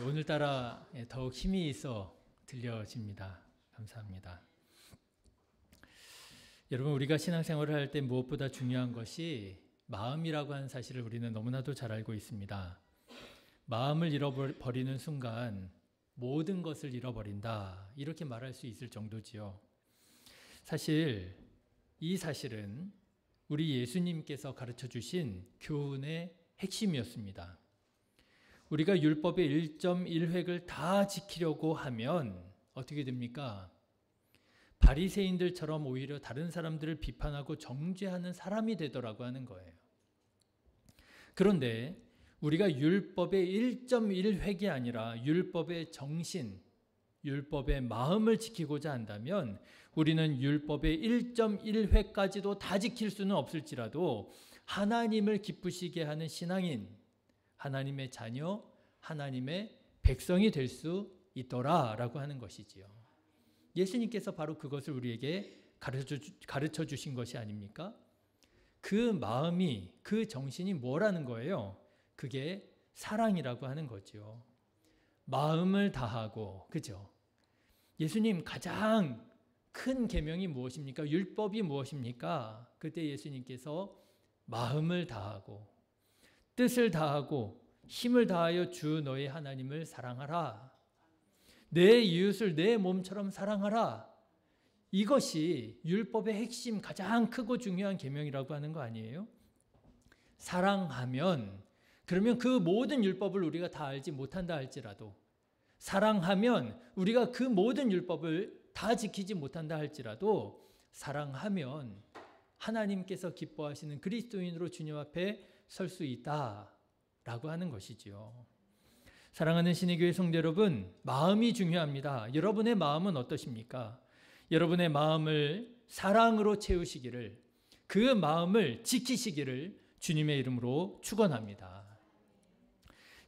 오늘따라 더욱 힘이 있어 들려집니다. 감사합니다. 여러분, 우리가 신앙생활을 할 때 무엇보다 중요한 것이 마음이라고 하는 사실을 우리는 너무나도 잘 알고 있습니다. 마음을 잃어버리는 순간 모든 것을 잃어버린다, 이렇게 말할 수 있을 정도지요. 사실 이 사실은 우리 예수님께서 가르쳐 주신 교훈의 핵심이었습니다. 우리가 율법의 1.1획을 다 지키려고 하면 어떻게 됩니까? 바리새인들처럼 오히려 다른 사람들을 비판하고 정죄하는 사람이 되더라고 하는 거예요. 그런데 우리가 율법의 1.1획이 아니라 율법의 정신, 율법의 마음을 지키고자 한다면 우리는 율법의 1.1획까지도 다 지킬 수는 없을지라도 하나님을 기쁘시게 하는 신앙인, 하나님의 자녀, 하나님의 백성이 될 수 있더라라고 하는 것이지요. 예수님께서 바로 그것을 우리에게 가르쳐 주신 것이 아닙니까? 그 마음이, 그 정신이 뭐라는 거예요? 그게 사랑이라고 하는 거죠. 마음을 다하고, 그죠? 예수님 가장 큰 계명이 무엇입니까? 율법이 무엇입니까? 그때 예수님께서 마음을 다하고 뜻을 다하고 힘을 다하여 주 너의 하나님을 사랑하라. 내 이웃을 내 몸처럼 사랑하라. 이것이 율법의 핵심, 가장 크고 중요한 계명이라고 하는 거 아니에요? 사랑하면, 그러면 그 모든 율법을 우리가 다 알지 못한다 할지라도, 사랑하면 우리가 그 모든 율법을 다 지키지 못한다 할지라도, 사랑하면 하나님께서 기뻐하시는 그리스도인으로 주님 앞에 설 수 있다라고 하는 것이지요. 사랑하는 신의교회 성도 여러분, 마음이 중요합니다. 여러분의 마음은 어떠십니까? 여러분의 마음을 사랑으로 채우시기를, 그 마음을 지키시기를 주님의 이름으로 축원합니다.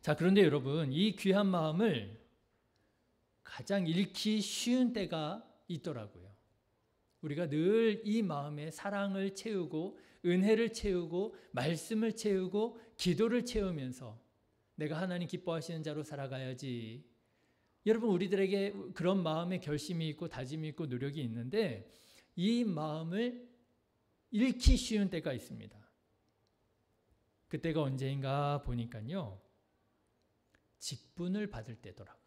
자, 그런데 여러분, 이 귀한 마음을 가장 잃기 쉬운 때가 있더라고요. 우리가 늘 이 마음에 사랑을 채우고 은혜를 채우고 말씀을 채우고 기도를 채우면서 내가 하나님 기뻐하시는 자로 살아가야지. 여러분, 우리들에게 그런 마음의 결심이 있고 다짐이 있고 노력이 있는데 이 마음을 잃기 쉬운 때가 있습니다. 그때가 언제인가 보니까요, 직분을 받을 때더라고요.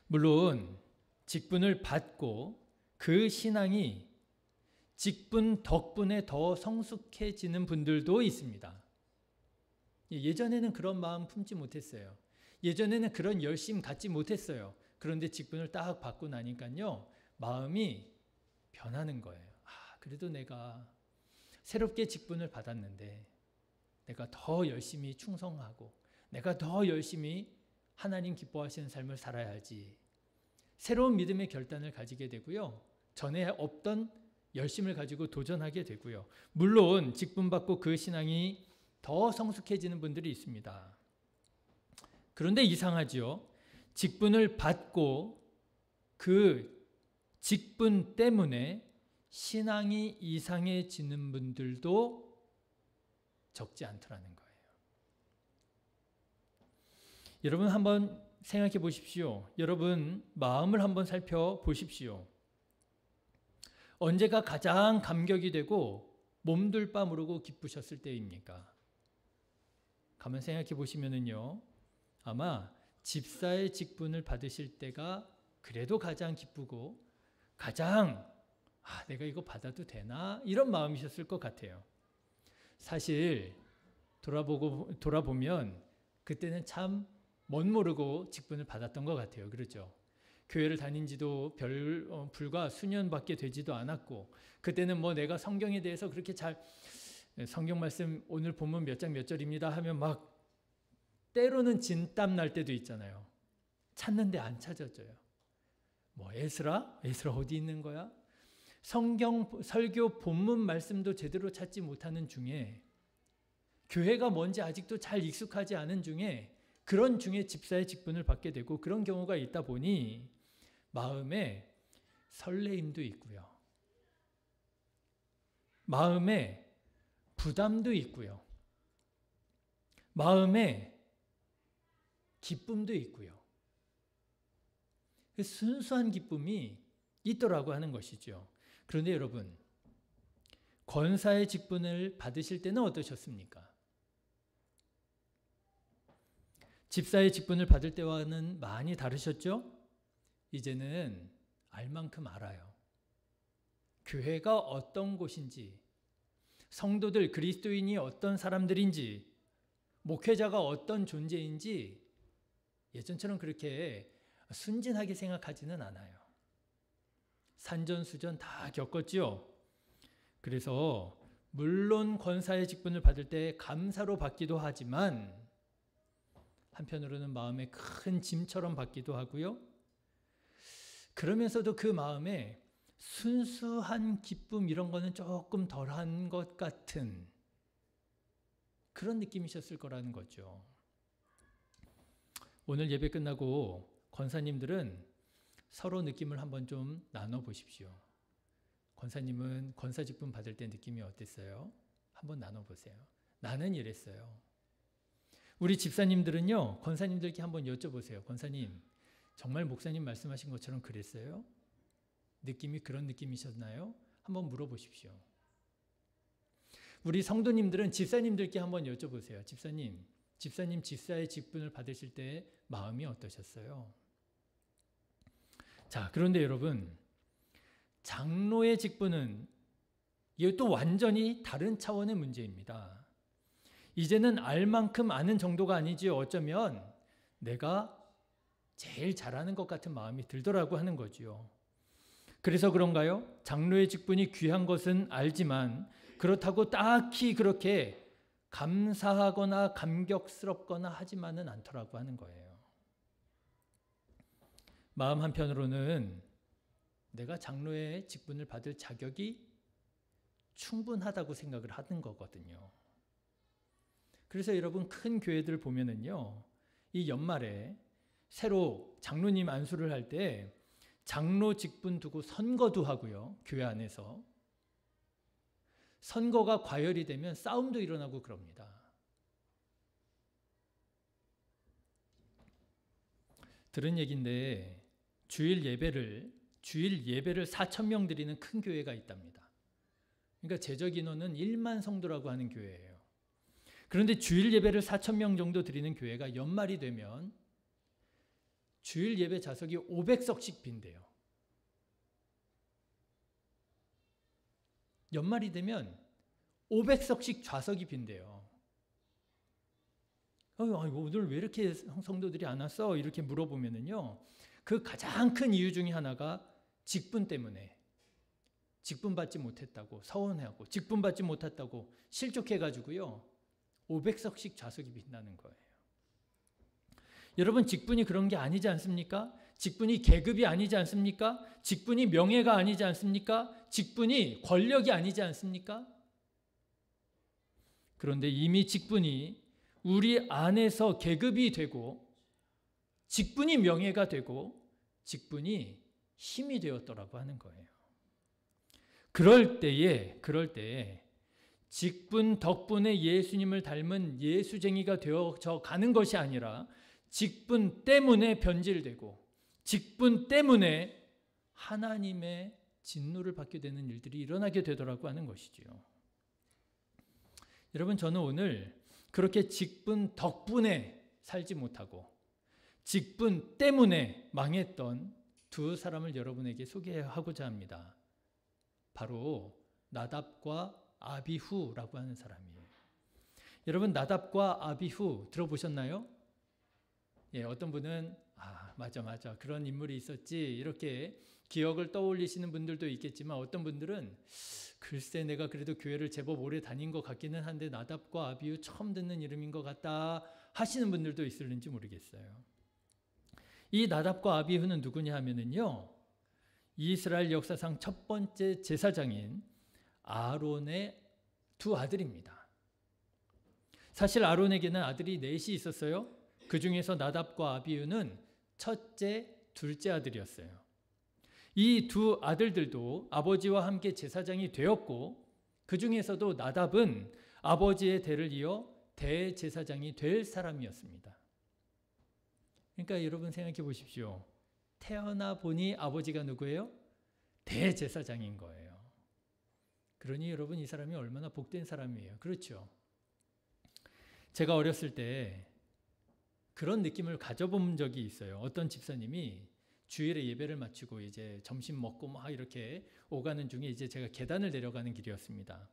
물론 직분을 받고 그 신앙이 직분 덕분에 더 성숙해지는 분들도 있습니다. 예전에는 그런 마음 품지 못했어요. 예전에는 그런 열심 갖지 못했어요. 그런데 직분을 딱 받고 나니까요, 마음이 변하는 거예요. 그래도 내가 새롭게 직분을 받았는데 내가 더 열심히 충성하고 내가 더 열심히 하나님 기뻐하시는 삶을 살아야지. 새로운 믿음의 결단을 가지게 되고요. 전에 없던 열심을 가지고 도전하게 되고요. 물론 직분 받고 그 신앙이 더 성숙해지는 분들이 있습니다. 그런데 이상하죠. 직분을 받고 그 직분 때문에 신앙이 이상해지는 분들도 적지 않더라는 거예요. 여러분, 한번 생각해 보십시오. 여러분 마음을 한번 살펴보십시오. 언제가 가장 감격이 되고 몸둘 바 모르고 기쁘셨을 때입니까? 가만 생각해 보시면은요, 아마 집사의 직분을 받으실 때가 그래도 가장 기쁘고 가장 내가 이거 받아도 되나? 이런 마음이셨을 것 같아요. 사실 돌아보면 그때는 참 멋모르고 직분을 받았던 것 같아요. 그렇죠? 교회를 다닌 지도 불과 수년밖에 되지도 않았고, 그때는 내가 성경에 대해서 그렇게 성경 말씀 오늘 본문 몇 장 몇 절입니다 하면 막 때로는 진땀 날 때도 있잖아요. 찾는데 안 찾아져요. 에스라 어디 있는 거야? 성경 설교 본문 말씀도 제대로 찾지 못하는 중에, 교회가 뭔지 아직도 잘 익숙하지 않은 중에, 그런 중에 집사의 직분을 받게 되고 그런 경우가 있다 보니 마음에 설레임도 있고요. 마음에 부담도 있고요. 마음에 기쁨도 있고요. 순수한 기쁨이 있더라고 하는 것이죠. 그런데 여러분, 권사의 직분을 받으실 때는 어떠셨습니까? 집사의 직분을 받을 때와는 많이 다르셨죠? 이제는 알 만큼 알아요. 교회가 어떤 곳인지, 성도들, 그리스도인이 어떤 사람들인지, 목회자가 어떤 존재인지 예전처럼 그렇게 순진하게 생각하지는 않아요. 산전수전 다 겪었죠. 그래서 물론 권사의 직분을 받을 때 감사로 받기도 하지만 한편으로는 마음에 큰 짐처럼 받기도 하고요. 그러면서도 그 마음에 순수한 기쁨 이런 거는 조금 덜한 것 같은 그런 느낌이셨을 거라는 거죠. 오늘 예배 끝나고 권사님들은 서로 느낌을 한번 좀 나눠보십시오. 권사님은 권사 직분 받을 때 느낌이 어땠어요? 한번 나눠보세요. 나는 이랬어요. 우리 집사님들은요, 권사님들께 한번 여쭤보세요. 권사님, 정말 목사님 말씀하신 것처럼 그랬어요? 느낌이 그런 느낌이셨나요? 한번 물어보십시오. 우리 성도님들은 집사님들께 한번 여쭤보세요. 집사님, 집사의 직분을 받으실 때 마음이 어떠셨어요? 자, 그런데 여러분, 장로의 직분은 이게 또 완전히 다른 차원의 문제입니다. 이제는 알 만큼 아는 정도가 아니지요. 어쩌면 내가 제일 잘하는 것 같은 마음이 들더라고 하는 거지요. 그래서 그런가요? 장로의 직분이 귀한 것은 알지만 그렇다고 딱히 그렇게 감사하거나 감격스럽거나 하지만은 않더라고 하는 거예요. 마음 한편으로는 내가 장로의 직분을 받을 자격이 충분하다고 생각을 하는 거거든요. 그래서 여러분 큰 교회들 보면은요, 이 연말에 새로 장로님 안수를 할 때 장로 직분 두고 선거도 하고요. 교회 안에서. 선거가 과열이 되면 싸움도 일어나고 그럽니다. 들은 얘기인데 주일 예배를 4,000명 드리는 큰 교회가 있답니다. 그러니까 제적 인원은 1만 성도라고 하는 교회예요. 그런데 주일 예배를 4,000명 정도 드리는 교회가 연말이 되면 주일 예배 좌석이 500석씩 빈대요. 연말이 되면 500석씩 좌석이 빈대요. 오늘 왜 이렇게 성도들이 안 왔어? 이렇게 물어보면은요, 그 가장 큰 이유 중에 하나가 직분 때문에, 직분 받지 못했다고 서운해하고 직분 받지 못했다고 실족해가지고요 500석씩 좌석이 빈다는 거예요. 여러분, 직분이 그런 게 아니지 않습니까? 직분이 계급이 아니지 않습니까? 직분이 명예가 아니지 않습니까? 직분이 권력이 아니지 않습니까? 그런데 이미 직분이 우리 안에서 계급이 되고 직분이 명예가 되고 직분이 힘이 되었더라고 하는 거예요. 그럴 때에 직분 덕분에 예수님을 닮은 예수쟁이가 되어져 가는 것이 아니라 직분 때문에 변질되고 직분 때문에 하나님의 진노를 받게 되는 일들이 일어나게 되더라고 하는 것이지요. 여러분, 저는 오늘 그렇게 직분 덕분에 살지 못하고 직분 때문에 망했던 두 사람을 여러분에게 소개하고자 합니다. 바로 나답과 아비후라고 하는 사람이에요. 여러분, 나답과 아비후 들어보셨나요? 예, 어떤 분은 맞아 그런 인물이 있었지 이렇게 기억을 떠올리시는 분들도 있겠지만 어떤 분들은 글쎄 내가 그래도 교회를 제법 오래 다닌 것 같기는 한데 나답과 아비후 처음 듣는 이름인 것 같다 하시는 분들도 있을는지 모르겠어요. 이 나답과 아비후는 누구냐 하면은요, 이스라엘 역사상 첫 번째 제사장인 아론의 두 아들입니다. 사실 아론에게는 아들이 넷이 있었어요. 그 중에서 나답과 아비후는 첫째, 둘째 아들이었어요. 이 두 아들들도 아버지와 함께 제사장이 되었고 그 중에서도 나답은 아버지의 대를 이어 대제사장이 될 사람이었습니다. 그러니까 여러분 생각해 보십시오. 태어나 보니 아버지가 누구예요? 대제사장인 거예요. 그러니 여러분 이 사람이 얼마나 복된 사람이에요. 그렇죠? 제가 어렸을 때 그런 느낌을 가져본 적이 있어요. 어떤 집사님이 주일에 예배를 마치고 이제 점심 먹고 막 이렇게 오가는 중에 이제 제가 계단을 내려가는 길이었습니다.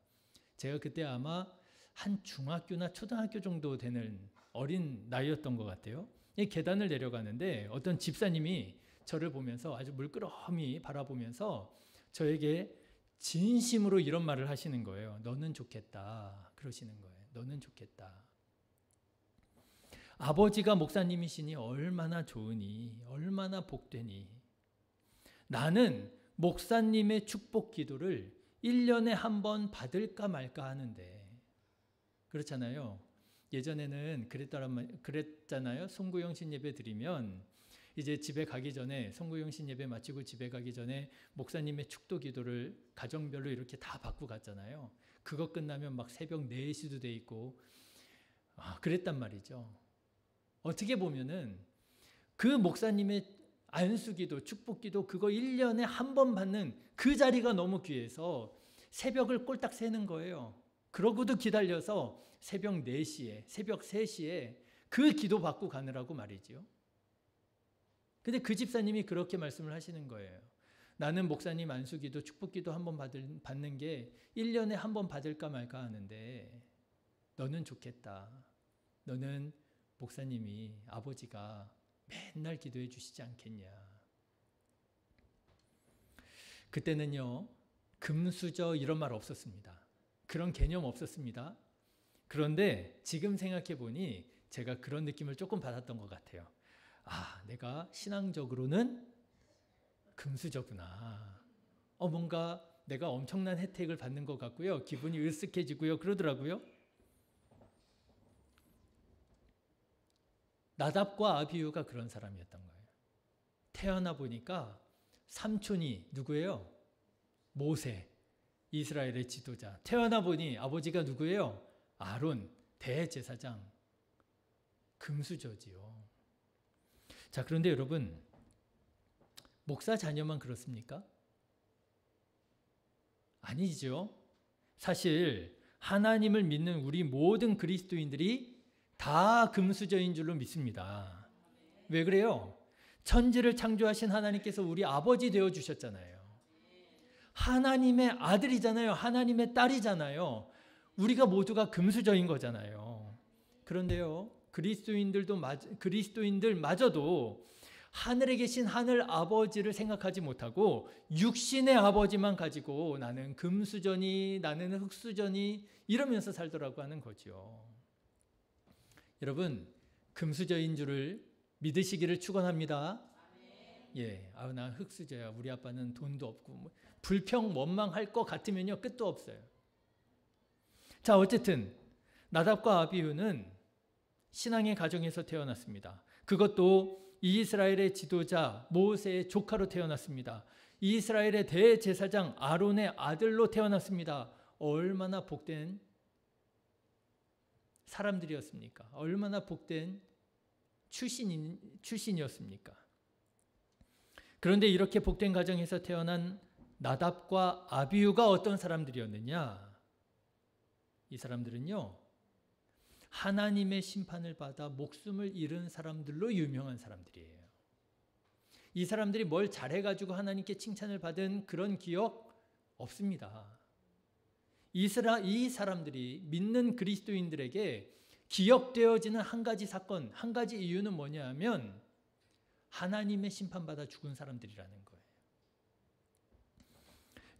제가 그때 아마 한 중학교나 초등학교 정도 되는 어린 나이였던 것 같아요. 이 계단을 내려가는데 어떤 집사님이 저를 보면서 아주 물끄러미 바라보면서 저에게 진심으로 이런 말을 하시는 거예요. 너는 좋겠다. 그러시는 거예요. 너는 좋겠다. 아버지가 목사님이시니 얼마나 좋으니, 얼마나 복되니. 나는 목사님의 축복 기도를 1년에 한 번 받을까 말까 하는데. 그렇잖아요. 예전에는 그랬잖아요. 송구영신 예배 드리면 이제 집에 가기 전에, 송구영신 예배 마치고 집에 가기 전에 목사님의 축도 기도를 가정별로 이렇게 다 받고 갔잖아요. 그거 끝나면 막 새벽 4시도 돼 있고 그랬단 말이죠. 어떻게 보면은 그 목사님의 안수기도, 축복기도 그거 1년에 한 번 받는 그 자리가 너무 귀해서 새벽을 꼴딱 새는 거예요. 그러고도 기다려서 새벽 4시에, 새벽 3시에 그 기도 받고 가느라고 말이죠. 근데 그 집사님이 그렇게 말씀을 하시는 거예요. 나는 목사님 안수기도, 축복기도 한 번 받는 게 1년에 한 번 받을까 말까 하는데 너는 좋겠다. 너는 목사님이, 아버지가 맨날 기도해 주시지 않겠냐. 그때는요, 금수저 이런 말 없었습니다. 그런 개념 없었습니다. 그런데 지금 생각해 보니 제가 그런 느낌을 조금 받았던 것 같아요. 아, 내가 신앙적으로는 금수저구나. 뭔가 내가 엄청난 혜택을 받는 것 같고요. 기분이 으쓱해지고요. 그러더라고요. 나답과 아비후가 그런 사람이었던 거예요. 태어나 보니까 삼촌이 누구예요? 모세, 이스라엘의 지도자. 태어나 보니 아버지가 누구예요? 아론, 대제사장. 금수저지요. 자, 그런데 여러분, 목사 자녀만 그렇습니까? 아니죠. 사실 하나님을 믿는 우리 모든 그리스도인들이 다 금수저인 줄로 믿습니다. 왜 그래요? 천지를 창조하신 하나님께서 우리 아버지 되어주셨잖아요. 하나님의 아들이잖아요. 하나님의 딸이잖아요. 우리가 모두가 금수저인 거잖아요. 그런데요, 그리스도인들마저도 하늘에 계신 하늘 아버지를 생각하지 못하고 육신의 아버지만 가지고 나는 금수저니 나는 흙수저니 이러면서 살더라고 하는 거죠. 여러분, 금수저인 줄을 믿으시기를 축원합니다. 예, 나 흙수저야. 우리 아빠는 돈도 없고 불평 원망할 것 같으면요 끝도 없어요. 자, 어쨌든 나답과 아비후는 신앙의 가정에서 태어났습니다. 그것도 이스라엘의 지도자 모세의 조카로 태어났습니다. 이스라엘의 대제사장 아론의 아들로 태어났습니다. 얼마나 복된 사람들이었습니까? 얼마나 복된 출신이었습니까? 그런데 이렇게 복된 가정에서 태어난 나답과 아비후가 어떤 사람들이었느냐? 이 사람들은요, 하나님의 심판을 받아 목숨을 잃은 사람들로 유명한 사람들이에요. 이 사람들이 뭘 잘해가지고 하나님께 칭찬을 받은 그런 기억 없습니다. 이 사람들이 믿는 그리스도인들에게 기억되어지는 한 가지 사건, 한 가지 이유는 뭐냐 하면 하나님의 심판받아 죽은 사람들이라는 거예요.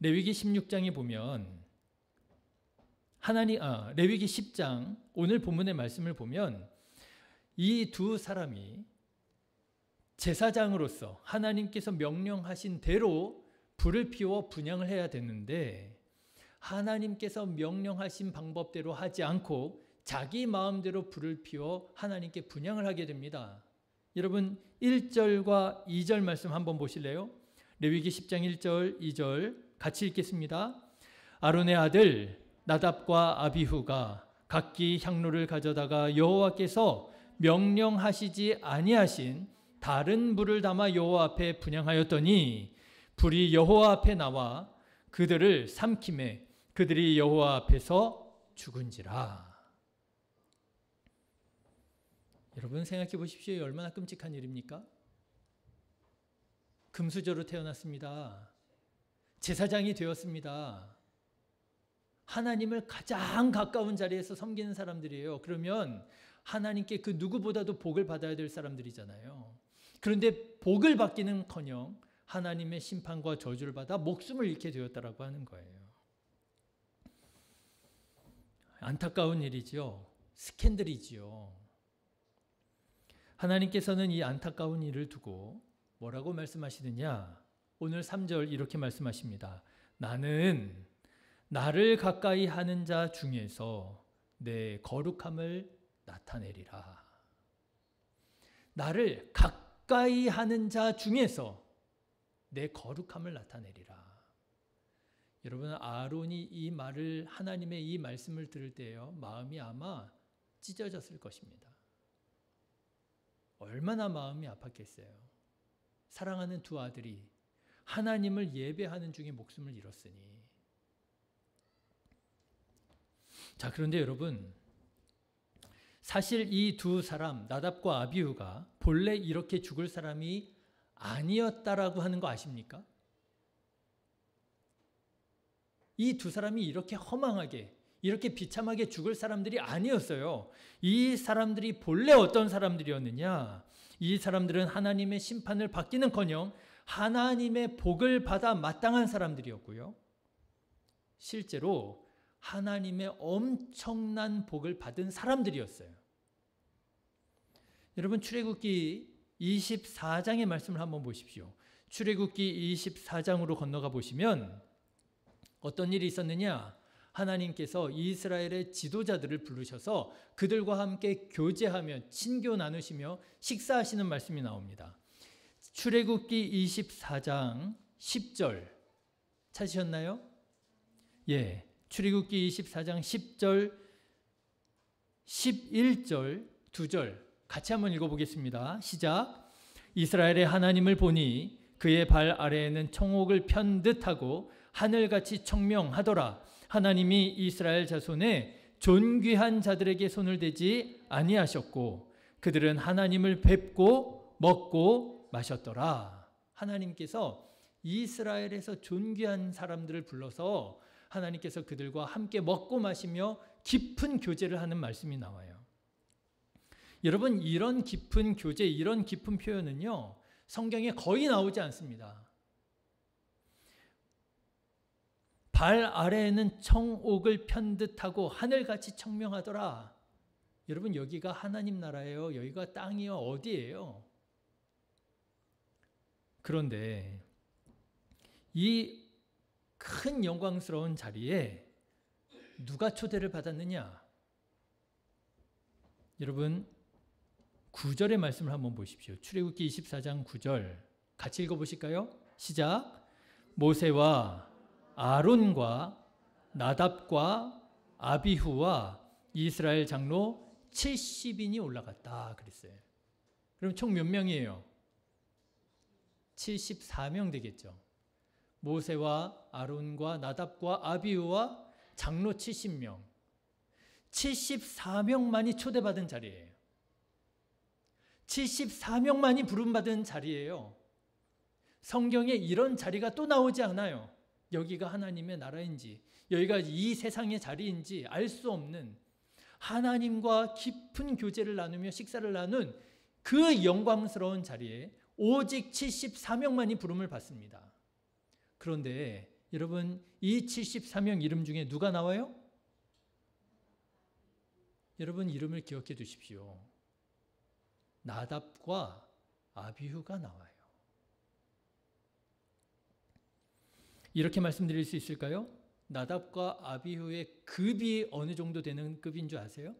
레위기 16장에 보면 레위기 10장 오늘 본문의 말씀을 보면 이 두 사람이 제사장으로서 하나님께서 명령하신 대로 불을 피워 분향을 해야 되는데 하나님께서 명령하신 방법대로 하지 않고 자기 마음대로 불을 피워 하나님께 분향을 하게 됩니다. 여러분 1절과 2절 말씀 한번 보실래요? 레위기 10장 1절 2절 같이 읽겠습니다. 아론의 아들 나답과 아비후가 각기 향로를 가져다가 여호와께서 명령하시지 아니하신 다른 불을 담아 여호와 앞에 분향하였더니 불이 여호와 앞에 나와 그들을 삼키매 그들이 여호와 앞에서 죽은지라. 여러분 생각해 보십시오. 얼마나 끔찍한 일입니까? 금수저로 태어났습니다. 제사장이 되었습니다. 하나님을 가장 가까운 자리에서 섬기는 사람들이에요. 그러면 하나님께 그 누구보다도 복을 받아야 될 사람들이잖아요. 그런데 복을 받기는커녕 하나님의 심판과 저주를 받아 목숨을 잃게 되었다라고 하는 거예요. 안타까운 일이지요. 스캔들이지요. 하나님께서는 이 안타까운 일을 두고 뭐라고 말씀하시느냐? 오늘 3절 이렇게 말씀하십니다. 나는 나를 가까이 하는 자 중에서 내 거룩함을 나타내리라. 나를 가까이 하는 자 중에서 내 거룩함을 나타내리라. 여러분, 아론이 이 말을, 하나님의 이 말씀을 들을 때요, 마음이 아마 찢어졌을 것입니다. 얼마나 마음이 아팠겠어요. 사랑하는 두 아들이 하나님을 예배하는 중에 목숨을 잃었으니. 자, 그런데 여러분, 사실 이 두 사람, 나답과 아비후가 본래 이렇게 죽을 사람이 아니었다라고 하는 거 아십니까? 이 두 사람이 이렇게 허망하게, 이렇게 비참하게 죽을 사람들이 아니었어요. 이 사람들이 본래 어떤 사람들이었느냐? 이 사람들은 하나님의 심판을 받기는커녕 하나님의 복을 받아 마땅한 사람들이었고요. 실제로 하나님의 엄청난 복을 받은 사람들이었어요. 여러분, 출애굽기 24장의 말씀을 한번 보십시오. 출애굽기 24장으로 건너가 보시면 어떤 일이 있었느냐? 하나님께서 이스라엘의 지도자들을 부르셔서 그들과 함께 교제하며 친교 나누시며 식사하시는 말씀이 나옵니다. 출애굽기 24장 10절 찾으셨나요? 예, 출애굽기 24장 10절, 11절, 2절 같이 한번 읽어보겠습니다. 시작. 이스라엘의 하나님을 보니 그의 발 아래에는 청옥을 편 듯하고 하늘같이 청명하더라. 하나님이 이스라엘 자손의 존귀한 자들에게 손을 대지 아니하셨고 그들은 하나님을 뵙고 먹고 마셨더라. 하나님께서 이스라엘에서 존귀한 사람들을 불러서 하나님께서 그들과 함께 먹고 마시며 깊은 교제를 하는 말씀이 나와요. 여러분, 이런 깊은 교제, 이런 깊은 표현은요, 성경에 거의 나오지 않습니다. 발 아래에는 청옥을 편 듯하고 하늘같이 청명하더라. 여러분, 여기가 하나님 나라예요. 여기가 땅이요. 어디예요? 그런데 이 큰 영광스러운 자리에 누가 초대를 받았느냐? 여러분, 9절의 말씀을 한번 보십시오. 출애굽기 24장 9절 같이 읽어보실까요? 시작. 모세와 아론과 나답과 아비후와 이스라엘 장로 70인이 올라갔다 그랬어요. 그럼 총 몇 명이에요? 74명 되겠죠. 모세와 아론과 나답과 아비후와 장로 70명. 74명만이 초대받은 자리예요. 74명만이 부름받은 자리예요. 성경에 이런 자리가 또 나오지 않아요. 여기가 하나님의 나라인지, 여기가 이 세상의 자리인지 알 수 없는, 하나님과 깊은 교제를 나누며 식사를 나눈 그 영광스러운 자리에 오직 74명만이 부름을 받습니다. 그런데 여러분, 이 74명 이름 중에 누가 나와요? 여러분, 이름을 기억해 두십시오. 나답과 아비후가 나와요. 이렇게 말씀드릴 수 있을까요? 나답과 아비후의 급이 어느 정도 되는 급인 줄 아세요?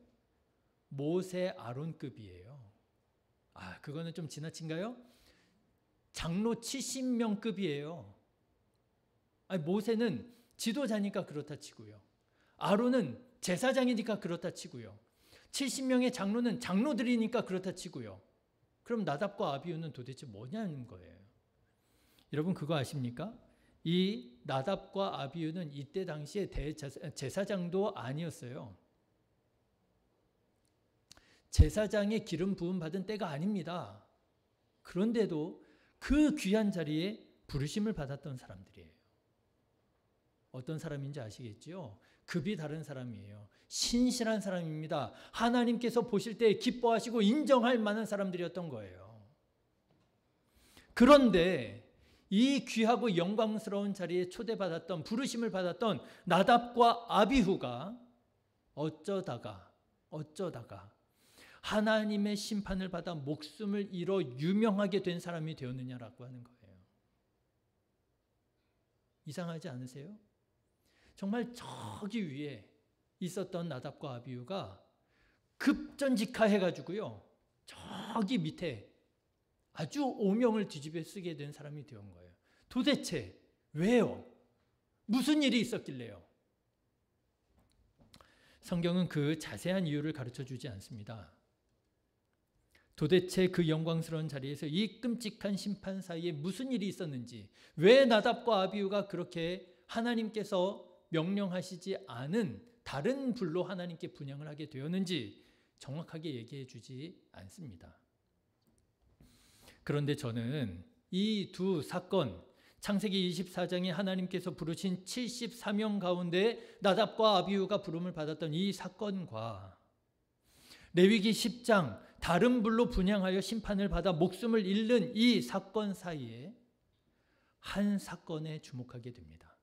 모세 아론급이에요. 아, 그거는 좀 지나친가요? 장로 70명급이에요. 아니, 모세는 지도자니까 그렇다 치고요. 아론은 제사장이니까 그렇다 치고요. 70명의 장로는 장로들이니까 그렇다 치고요. 그럼 나답과 아비후는 도대체 뭐냐는 거예요. 여러분 그거 아십니까? 이 나답과 아비후는 이때 당시에 대제사장도 아니었어요. 제사장의 기름 부음 받은 때가 아닙니다. 그런데도 그 귀한 자리에 부르심을 받았던 사람들이에요. 어떤 사람인지 아시겠지요? 급이 다른 사람이에요. 신실한 사람입니다. 하나님께서 보실 때 기뻐하시고 인정할 만한 사람들이었던 거예요. 그런데 이 귀하고 영광스러운 자리에 초대받았던, 부르심을 받았던 나답과 아비후가 어쩌다가 하나님의 심판을 받아 목숨을 잃어 유명하게 된 사람이 되었느냐라고 하는 거예요. 이상하지 않으세요? 정말 저기 위에 있었던 나답과 아비후가 급전직하해가지고요, 저기 밑에 아주 오명을 뒤집어 쓰게 된 사람이 되온 거예요. 도대체 왜요? 무슨 일이 있었길래요? 성경은 그 자세한 이유를 가르쳐 주지 않습니다. 도대체 그 영광스러운 자리에서 이 끔찍한 심판 사이에 무슨 일이 있었는지, 왜 나답과 아비후가 그렇게 하나님께서 명령하시지 않은 다른 불로 하나님께 분향을 하게 되었는지 정확하게 얘기해 주지 않습니다. 그런데 저는 이 두 사건, 창세기 24장에 하나님께서 부르신 74명 가운데 나답과 아비후가 부름을 받았던 이 사건과 레위기 10장 다른 불로 분향하여 심판을 받아 목숨을 잃는 이 사건 사이에 한 사건에 주목하게 됩니다.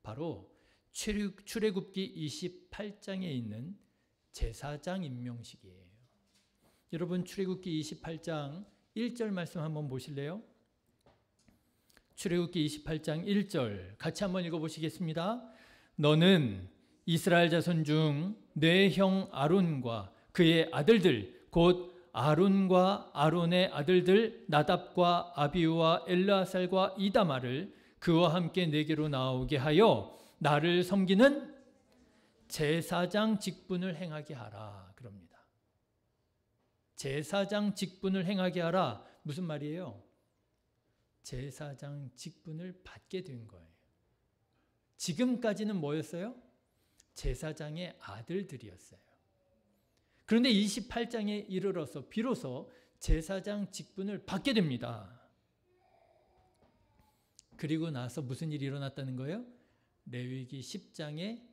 바로 출애굽기 28장에 있는 제사장 임명식이에요. 여러분 출애굽기 28장 1절 말씀 한번 보실래요? 출애굽기 28장 1절 같이 한번 읽어보시겠습니다. 너는 이스라엘 자손 중 내 형 아론과 그의 아들들 곧 아론과 아론의 아들들 나답과 아비후와 엘르아살과 이다마를 그와 함께 내게로 나오게 하여 나를 섬기는 제사장 직분을 행하게 하라 그럽니다. 제사장 직분을 행하게 하라. 무슨 말이에요? 제사장 직분을 받게 된 거예요. 지금까지는 뭐였어요? 제사장의 아들들이었어요. 그런데 28장에 이르러서 비로소 제사장 직분을 받게 됩니다. 그리고 나서 무슨 일이 일어났다는 거예요? 레위기 10장에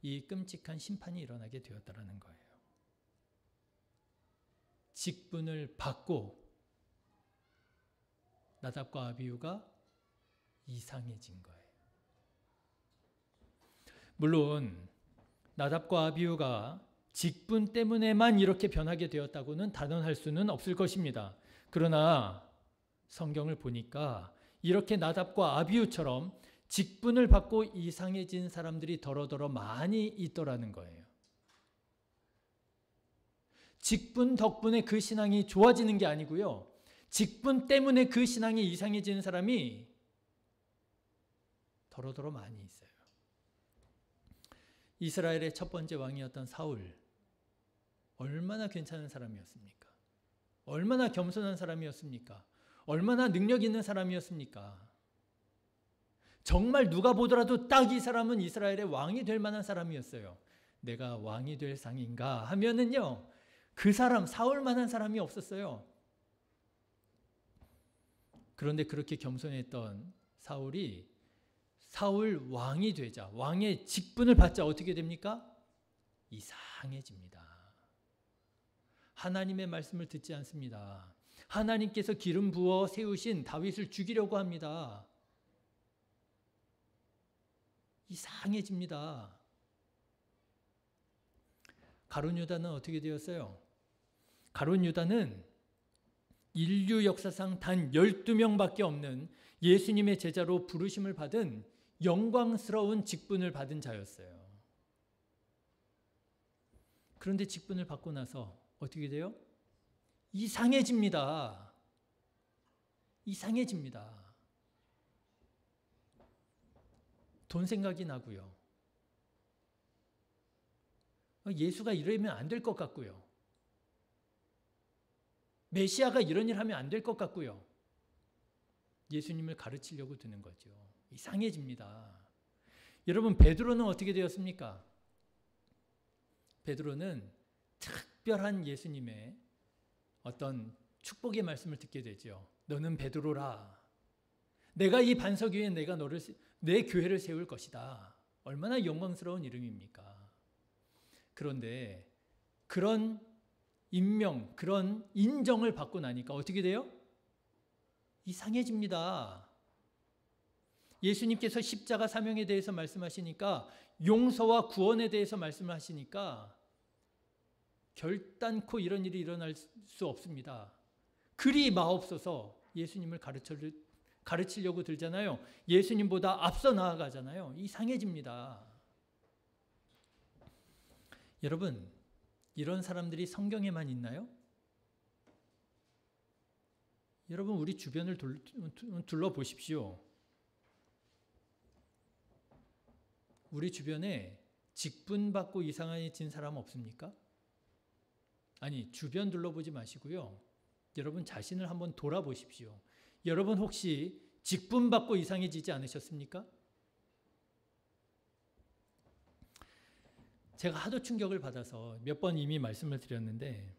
이 끔찍한 심판이 일어나게 되었다는 거예요. 직분을 받고 나답과 아비후가 이상해진 거예요. 물론 나답과 아비후가 직분 때문에만 이렇게 변하게 되었다고는 단언할 수는 없을 것입니다. 그러나 성경을 보니까 이렇게 나답과 아비후처럼 직분을 받고 이상해진 사람들이 더러더러 많이 있더라는 거예요. 직분 덕분에 그 신앙이 좋아지는 게 아니고요. 직분 때문에 그 신앙이 이상해지는 사람이 더러더러 많이 있어요. 이스라엘의 첫 번째 왕이었던 사울, 얼마나 괜찮은 사람이었습니까? 얼마나 겸손한 사람이었습니까? 얼마나 능력 있는 사람이었습니까? 정말 누가 보더라도 딱 이 사람은 이스라엘의 왕이 될 만한 사람이었어요. 내가 왕이 될 상인가 하면은요, 그 사람, 사울만한 사람이 없었어요. 그런데 그렇게 겸손했던 사울이 사울 왕이 되자, 왕의 직분을 받자 어떻게 됩니까? 이상해집니다. 하나님의 말씀을 듣지 않습니다. 하나님께서 기름 부어 세우신 다윗을 죽이려고 합니다. 이상해집니다. 가룟 유다는 어떻게 되었어요? 가룟 유다는 인류 역사상 단 12명밖에 없는 예수님의 제자로 부르심을 받은 영광스러운 직분을 받은 자였어요. 그런데 직분을 받고 나서 어떻게 돼요? 이상해집니다. 이상해집니다. 돈 생각이 나고요. 예수가 이러면 안 될 것 같고요. 메시아가 이런 일 하면 안 될 것 같고요. 예수님을 가르치려고 드는 거죠. 이상해집니다. 여러분, 베드로는 어떻게 되었습니까? 베드로는 특별한 예수님의 어떤 축복의 말씀을 듣게 되죠. 너는 베드로라. 내가 이 반석 위에 내 교회를 세울 것이다. 얼마나 영광스러운 이름입니까? 그런데 그런 임명, 그런 인정을 받고 나니까 어떻게 돼요? 이상해집니다. 예수님께서 십자가 사명에 대해서 말씀하시니까, 용서와 구원에 대해서 말씀하시니까 결단코 이런 일이 일어날 수 없습니다. 그리 마옵소서 예수님을 가르치려고 들잖아요. 예수님보다 앞서 나아가잖아요. 이상해집니다. 여러분, 이런 사람들이 성경에만 있나요? 여러분, 우리 주변을 둘러보십시오. 우리 주변에 직분받고 이상해진 사람 없습니까? 아니, 주변 둘러보지 마시고요. 여러분 자신을 한번 돌아보십시오. 여러분 혹시 직분받고 이상해지지 않으셨습니까? 제가 하도 충격을 받아서 몇 번 이미 말씀을 드렸는데,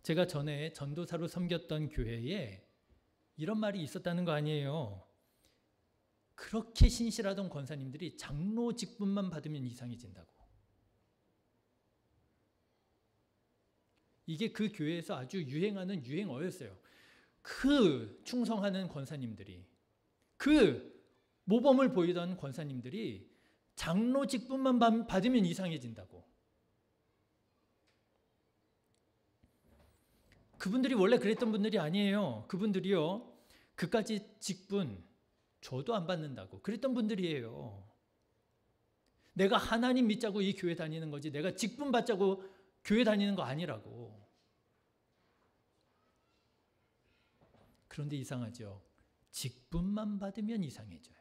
제가 전에 전도사로 섬겼던 교회에 이런 말이 있었다는 거 아니에요. 그렇게 신실하던 권사님들이 장로 직분만 받으면 이상해진다고. 이게 그 교회에서 아주 유행하는 유행어였어요. 그 충성하는 권사님들이, 그 모범을 보이던 권사님들이 장로 직분만 받으면 이상해진다고. 그분들이 원래 그랬던 분들이 아니에요. 그분들이요, 그까지 직분 저도 안 받는다고 그랬던 분들이에요. 내가 하나님 믿자고 이 교회 다니는 거지 내가 직분 받자고 교회 다니는 거 아니라고. 그런데 이상하죠. 직분만 받으면 이상해져요.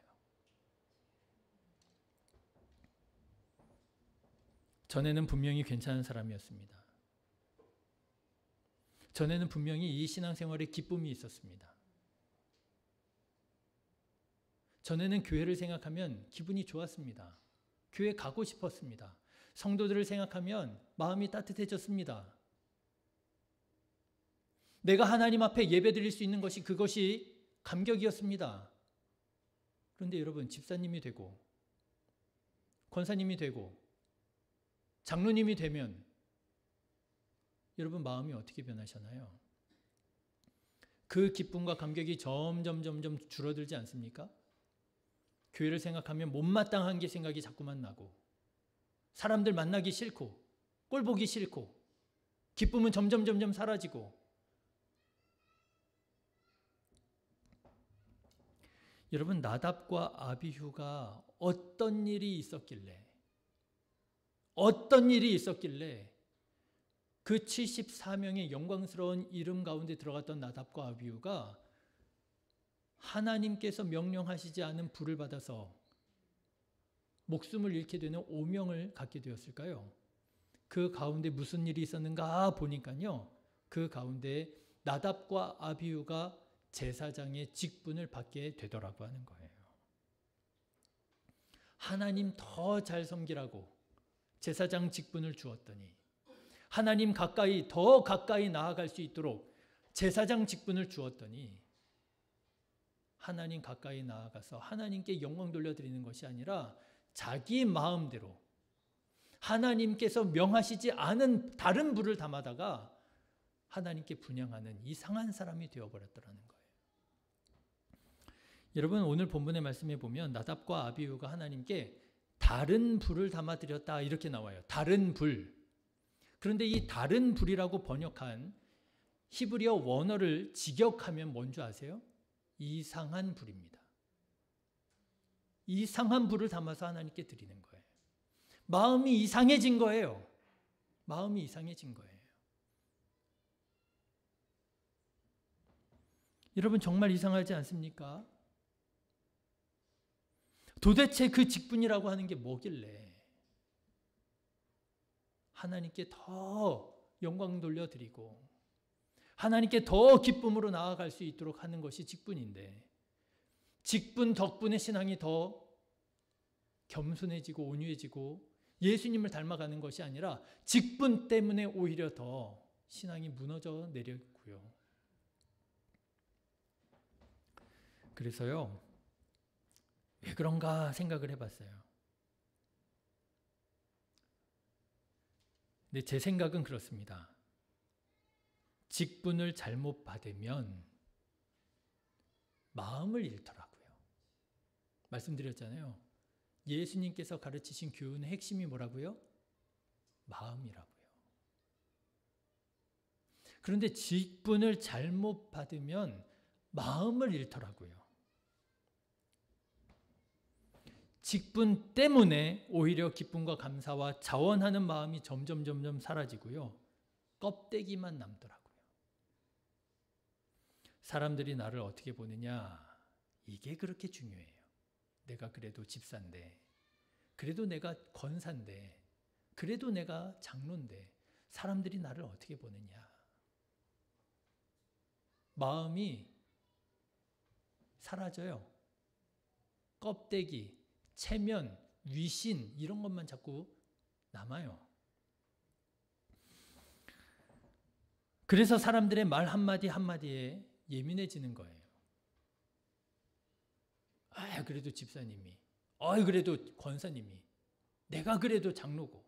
전에는 분명히 괜찮은 사람이었습니다. 전에는 분명히 이 신앙생활에 기쁨이 있었습니다. 전에는 교회를 생각하면 기분이 좋았습니다. 교회 가고 싶었습니다. 성도들을 생각하면 마음이 따뜻해졌습니다. 내가 하나님 앞에 예배드릴 수 있는 것이 그것이 감격이었습니다. 그런데 여러분, 집사님이 되고 권사님이 되고 장로님이 되면 여러분 마음이 어떻게 변하시나요? 그 기쁨과 감격이 점점 줄어들지 않습니까? 교회를 생각하면 못마땅한 게 생각이 자꾸만 나고, 사람들 만나기 싫고 꼴 보기 싫고, 기쁨은 점점 사라지고. 여러분, 나답과 아비후가 어떤 일이 있었길래 그 74명의 영광스러운 이름 가운데 들어갔던 나답과 아비후가 하나님께서 명령하시지 않은 불을 받아서 목숨을 잃게 되는 오명을 갖게 되었을까요? 그 가운데 무슨 일이 있었는가 보니까요, 그 가운데 나답과 아비후가 제사장의 직분을 받게 되더라고 하는 거예요. 하나님 더 잘 섬기라고 제사장 직분을 주었더니, 하나님 더 가까이 나아갈 수 있도록 제사장 직분을 주었더니, 하나님 가까이 나아가서 하나님께 영광 돌려드리는 것이 아니라 자기 마음대로 하나님께서 명하시지 않은 다른 불을 담아다가 하나님께 분향하는 이상한 사람이 되어버렸더라는 거예요. 여러분, 오늘 본문의 말씀에 보면 나답과 아비후가 하나님께 다른 불을 담아드렸다 이렇게 나와요. 다른 불. 그런데 이 다른 불이라고 번역한 히브리어 원어를 직역하면 뭔지 아세요? 이상한 불입니다. 이상한 불을 담아서 하나님께 드리는 거예요. 마음이 이상해진 거예요. 마음이 이상해진 거예요. 여러분, 정말 이상하지 않습니까? 도대체 그 직분이라고 하는 게 뭐길래 하나님께 더 영광 돌려드리고 하나님께 더 기쁨으로 나아갈 수 있도록 하는 것이 직분인데 직분 덕분에 신앙이 더 겸손해지고 온유해지고 예수님을 닮아가는 것이 아니라 직분 때문에 오히려 더 신앙이 무너져 내렸고요. 그래서요, 왜 그런가 생각을 해봤어요. 근데 제 생각은 그렇습니다. 직분을 잘못 받으면 마음을 잃더라고요. 말씀드렸잖아요. 예수님께서 가르치신 교훈의 핵심이 뭐라고요? 마음이라고요. 그런데 직분을 잘못 받으면 마음을 잃더라고요. 직분 때문에 오히려 기쁨과 감사와 자원하는 마음이 점점 사라지고요. 껍데기만 남더라고요. 사람들이 나를 어떻게 보느냐, 이게 그렇게 중요해요. 내가 그래도 집사인데, 그래도 내가 권사인데, 그래도 내가 장로인데 사람들이 나를 어떻게 보느냐. 마음이 사라져요. 껍데기, 체면, 위신 이런 것만 자꾸 남아요. 그래서 사람들의 말 한마디 한마디에 예민해지는 거예요. 아, 그래도 집사님이, 그래도 권사님이, 내가 그래도 장로고.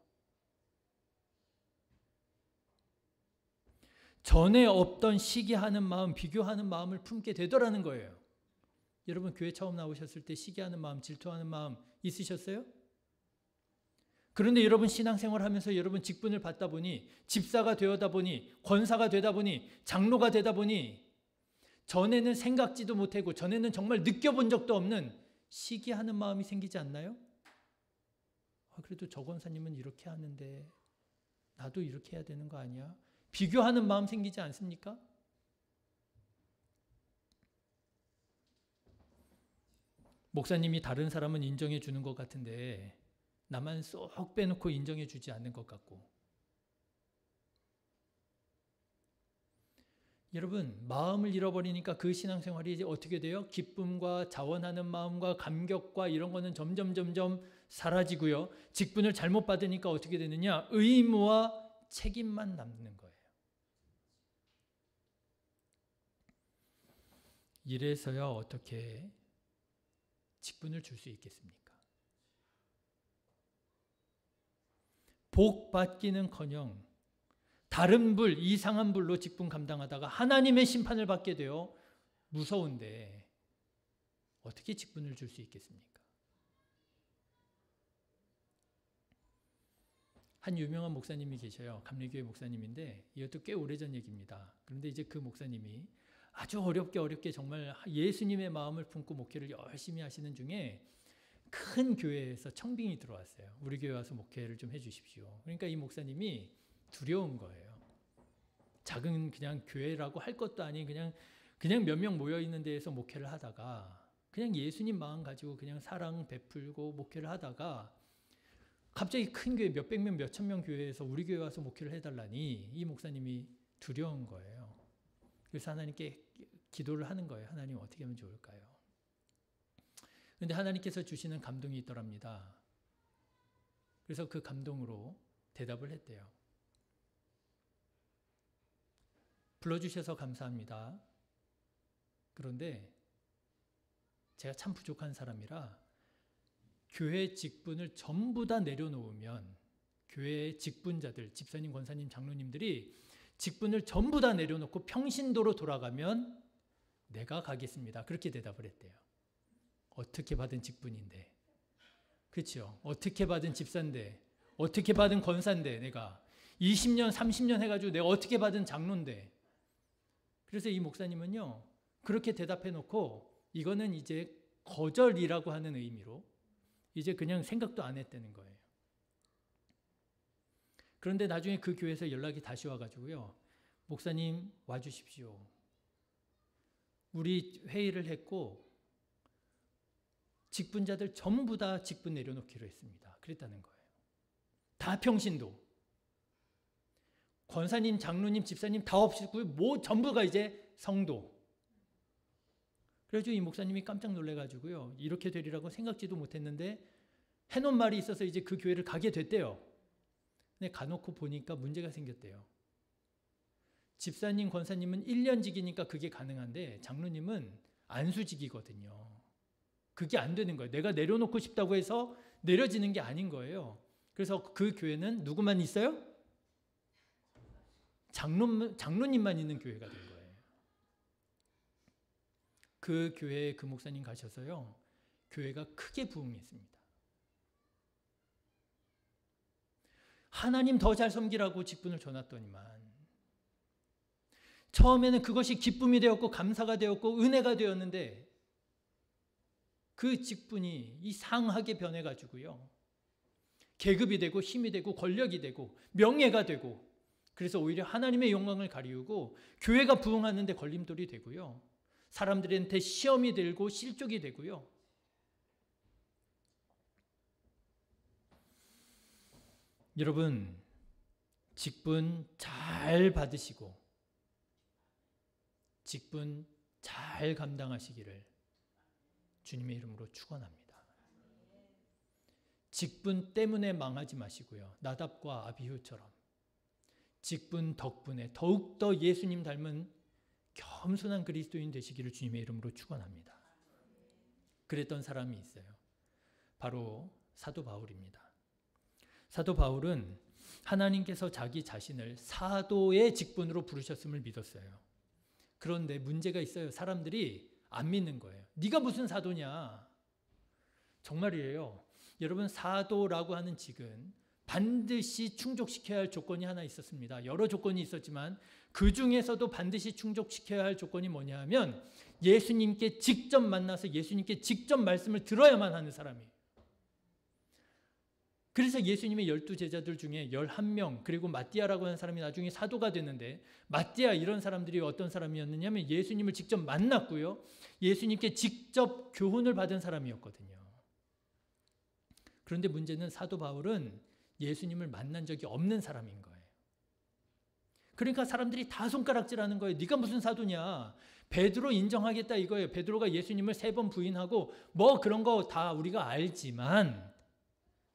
전에 없던 시기하는 마음, 비교하는 마음을 품게 되더라는 거예요. 여러분 교회 처음 나오셨을 때 시기하는 마음, 질투하는 마음 있으셨어요? 그런데 여러분 신앙생활 하면서 여러분 직분을 받다 보니, 집사가 되어다 보니, 권사가 되다 보니, 장로가 되다 보니 전에는 생각지도 못하고 전에는 정말 느껴본 적도 없는 시기하는 마음이 생기지 않나요? 그래도 저 권사님은 이렇게 하는데 나도 이렇게 해야 되는 거 아니야? 비교하는 마음 생기지 않습니까? 목사님이 다른 사람은 인정해 주는 것 같은데 나만 쏙 빼놓고 인정해 주지 않는 것 같고. 여러분 마음을 잃어버리니까 그 신앙생활이 이제 어떻게 돼요? 기쁨과 자원하는 마음과 감격과 이런 거는 점점 사라지고요. 직분을 잘못 받으니까 어떻게 되느냐? 의무와 책임만 남는 거예요. 이래서야 어떻게 직분을 줄 수 있겠습니까? 복 받기는커녕 다른 불, 이상한 불로 직분 감당하다가 하나님의 심판을 받게 되어 무서운데 어떻게 직분을 줄 수 있겠습니까? 한 유명한 목사님이 계셔요. 감리교회 목사님인데 이것도 꽤 오래전 얘기입니다. 그런데 이제 그 목사님이 아주 어렵게 정말 예수님의 마음을 품고 목회를 열심히 하시는 중에 큰 교회에서 청빙이 들어왔어요. 우리 교회 와서 목회를 좀 해주십시오. 그러니까 이 목사님이 두려운 거예요. 작은 그냥 교회라고 할 것도 아닌 그냥 몇 명 모여 있는 데에서 목회를 하다가 그냥 예수님 마음 가지고 그냥 사랑 베풀고 목회를 하다가 갑자기 큰 교회 몇백 명, 몇천 명 교회에서 우리 교회 와서 목회를 해달라니 이 목사님이 두려운 거예요. 그래서 하나님께 기도를 하는 거예요. 하나님 어떻게 하면 좋을까요? 그런데 하나님께서 주시는 감동이 있더랍니다. 그래서 그 감동으로 대답을 했대요. 불러주셔서 감사합니다. 그런데 제가 참 부족한 사람이라 교회 직분을 전부 다 내려놓으면 교회의 직분자들, 집사님, 권사님, 장로님들이 직분을 전부 다 내려놓고 평신도로 돌아가면 내가 가겠습니다. 그렇게 대답을 했대요. 어떻게 받은 직분인데, 그렇죠? 어떻게 받은 집사인데, 어떻게 받은 권사인데, 내가 20년, 30년 해가지고 내가 어떻게 받은 장로인데. 그래서 이 목사님은요, 그렇게 대답해놓고 이거는 이제 거절이라고 하는 의미로 이제 그냥 생각도 안 했다는 거예요. 그런데 나중에 그 교회에서 연락이 다시 와가지고요, 목사님 와주십시오. 우리 회의를 했고 직분자들 전부 다 직분 내려놓기로 했습니다. 그랬다는 거예요. 다 평신도. 권사님, 장로님, 집사님 다 없이고 뭐 전부가 이제 성도. 그래가지고 이 목사님이 깜짝 놀래가지고요. 이렇게 되리라고 생각지도 못했는데 해놓은 말이 있어서 이제 그 교회를 가게 됐대요. 근데 가놓고 보니까 문제가 생겼대요. 집사님, 권사님은 1년직이니까 그게 가능한데 장로님은 안수직이거든요. 그게 안 되는 거예요. 내가 내려놓고 싶다고 해서 내려지는 게 아닌 거예요. 그래서 그 교회는 누구만 있어요? 장로님만 있는 교회가 된 거예요. 그 교회에 그 목사님 가셔서요. 교회가 크게 부흥했습니다. 하나님 더 잘 섬기라고 직분을 줘놨더니만 처음에는 그것이 기쁨이 되었고 감사가 되었고 은혜가 되었는데 그 직분이 이상하게 변해가지고요. 계급이 되고 힘이 되고 권력이 되고 명예가 되고 그래서 오히려 하나님의 영광을 가리우고 교회가 부흥하는데 걸림돌이 되고요. 사람들한테 시험이 들고 실족이 되고요. 여러분, 직분 잘 받으시고 직분 잘 감당하시기를 주님의 이름으로 축원합니다. 직분 때문에 망하지 마시고요. 나답과 아비후처럼 직분 덕분에 더욱더 예수님 닮은 겸손한 그리스도인 되시기를 주님의 이름으로 축원합니다. 그랬던 사람이 있어요. 바로 사도 바울입니다. 사도 바울은 하나님께서 자기 자신을 사도의 직분으로 부르셨음을 믿었어요. 그런데 문제가 있어요. 사람들이 안 믿는 거예요. 네가 무슨 사도냐? 정말이에요. 여러분, 사도라고 하는 직은 반드시 충족시켜야 할 조건이 하나 있었습니다. 여러 조건이 있었지만 그 중에서도 반드시 충족시켜야 할 조건이 뭐냐 하면 예수님께 직접 만나서 예수님께 직접 말씀을 들어야만 하는 사람이에요. 그래서 예수님의 12제자들 중에 11명 그리고 마띠아라고 하는 사람이 나중에 사도가 됐는데 마띠아 이런 사람들이 어떤 사람이었느냐면 예수님을 직접 만났고요. 예수님께 직접 교훈을 받은 사람이었거든요. 그런데 문제는 사도 바울은 예수님을 만난 적이 없는 사람인 거예요. 그러니까 사람들이 다 손가락질하는 거예요. 네가 무슨 사도냐. 베드로 인정하겠다 이거예요. 베드로가 예수님을 3번 부인하고 뭐 그런 거 다 우리가 알지만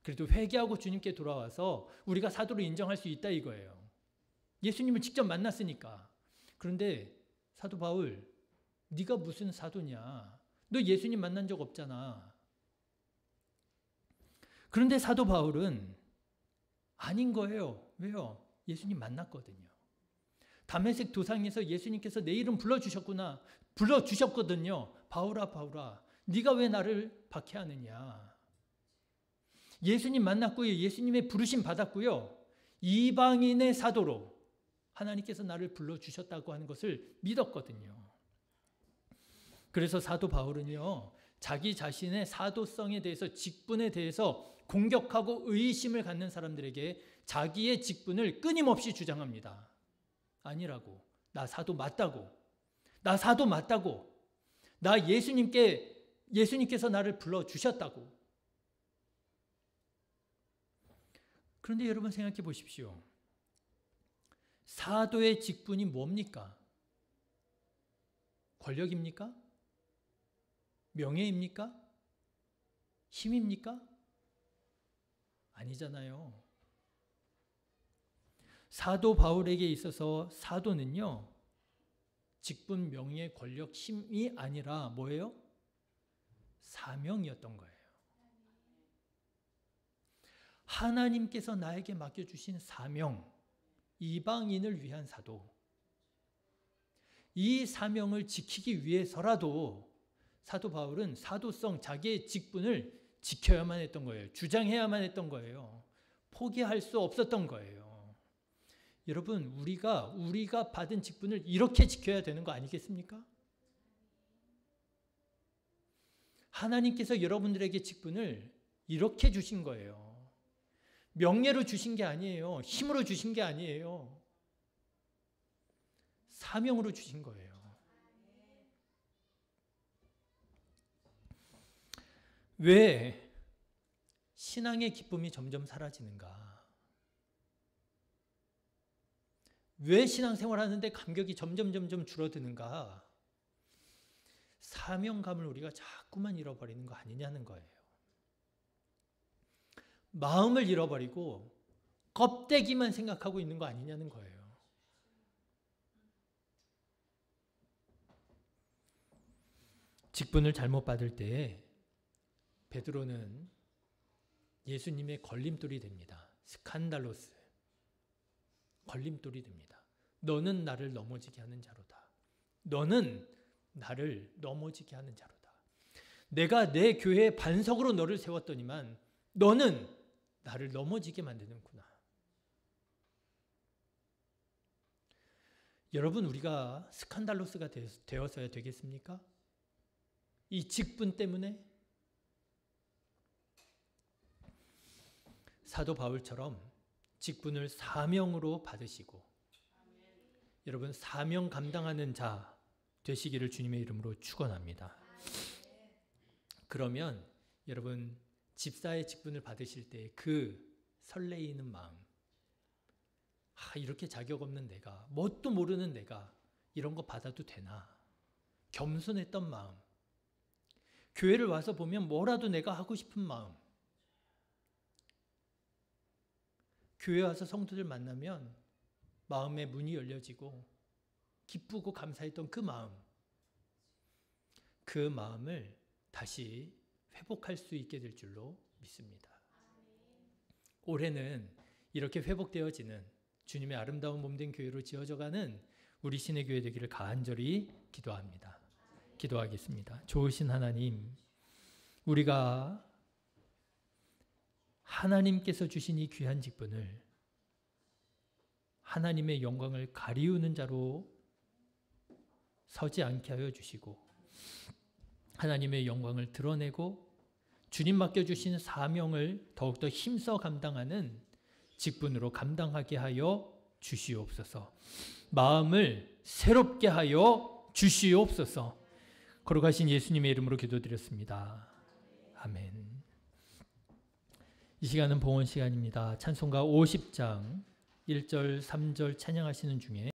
그래도 회개하고 주님께 돌아와서 우리가 사도로 인정할 수 있다 이거예요. 예수님을 직접 만났으니까. 그런데 사도 바울, 네가 무슨 사도냐. 너 예수님 만난 적 없잖아. 그런데 사도 바울은 아닌 거예요. 왜요? 예수님 만났거든요. 다메섹 도상에서 예수님께서 내 이름 불러주셨구나. 불러주셨거든요. 바울아 바울아 네가 왜 나를 박해하느냐. 예수님 만났고요. 예수님의 부르심 받았고요. 이방인의 사도로 하나님께서 나를 불러주셨다고 하는 것을 믿었거든요. 그래서 사도 바울은요. 자기 자신의 사도성에 대해서 직분에 대해서 공격하고 의심을 갖는 사람들에게 자기의 직분을 끊임없이 주장합니다. 아니라고. 나 사도 맞다고. 나 사도 맞다고. 나 예수님께서 나를 불러주셨다고. 그런데 여러분 생각해 보십시오. 사도의 직분이 뭡니까? 권력입니까? 명예입니까? 힘입니까? 아니잖아요. 사도 바울에게 있어서 사도는요. 직분, 명예, 권력, 힘이 아니라 뭐예요? 사명이었던 거예요. 하나님께서 나에게 맡겨주신 사명, 이방인을 위한 사도. 이 사명을 지키기 위해서라도 사도 바울은 사도성, 자기의 직분을 지켜야만 했던 거예요. 주장해야만 했던 거예요. 포기할 수 없었던 거예요. 여러분, 우리가 받은 직분을 이렇게 지켜야 되는 거 아니겠습니까? 하나님께서 여러분들에게 직분을 이렇게 주신 거예요. 명예로 주신 게 아니에요. 힘으로 주신 게 아니에요. 사명으로 주신 거예요. 왜 신앙의 기쁨이 점점 사라지는가? 왜 신앙생활 하는데 감격이 점점 줄어드는가? 사명감을 우리가 자꾸만 잃어버리는 거 아니냐는 거예요. 마음을 잃어버리고 껍데기만 생각하고 있는 거 아니냐는 거예요. 직분을 잘못 받을 때 베드로는 예수님의 걸림돌이 됩니다. 스칸달로스. 걸림돌이 됩니다. 너는 나를 넘어지게 하는 자로다. 너는 나를 넘어지게 하는 자로다. 내가 내 교회의 반석으로 너를 세웠더니만 너는 나를 넘어지게 만드는구나. 여러분, 우리가 스칸달로스가 되어서야 되겠습니까? 이 직분 때문에? 사도 바울처럼 직분을 사명으로 받으시고 여러분 사명 감당하는 자 되시기를 주님의 이름으로 축원합니다. 그러면 여러분 집사의 직분을 받으실 때 그 설레이는 마음, 이렇게 자격 없는 내가, 뭣도 모르는 내가 이런 거 받아도 되나? 겸손했던 마음, 교회를 와서 보면 뭐라도 내가 하고 싶은 마음, 교회 와서 성도들 만나면 마음의 문이 열려지고 기쁘고 감사했던 그 마음을 다시 회복할 수 있게 될 줄로 믿습니다. 올해는 이렇게 회복되어지는 주님의 아름다운 몸된 교회로 지어져가는 우리 신의 교회 되기를 간절히 기도합니다. 기도하겠습니다. 좋으신 하나님, 우리가 하나님께서 주신 이 귀한 직분을 하나님의 영광을 가리우는 자로 서지 않게 하여 주시고 하나님의 영광을 드러내고 주님 맡겨주신 사명을 더욱더 힘써 감당하는 직분으로 감당하게 하여 주시옵소서. 마음을 새롭게 하여 주시옵소서. 거룩하신 예수님의 이름으로 기도드렸습니다. 아멘. 이 시간은 봉헌 시간입니다. 찬송가 50장 1절 3절 찬양하시는 중에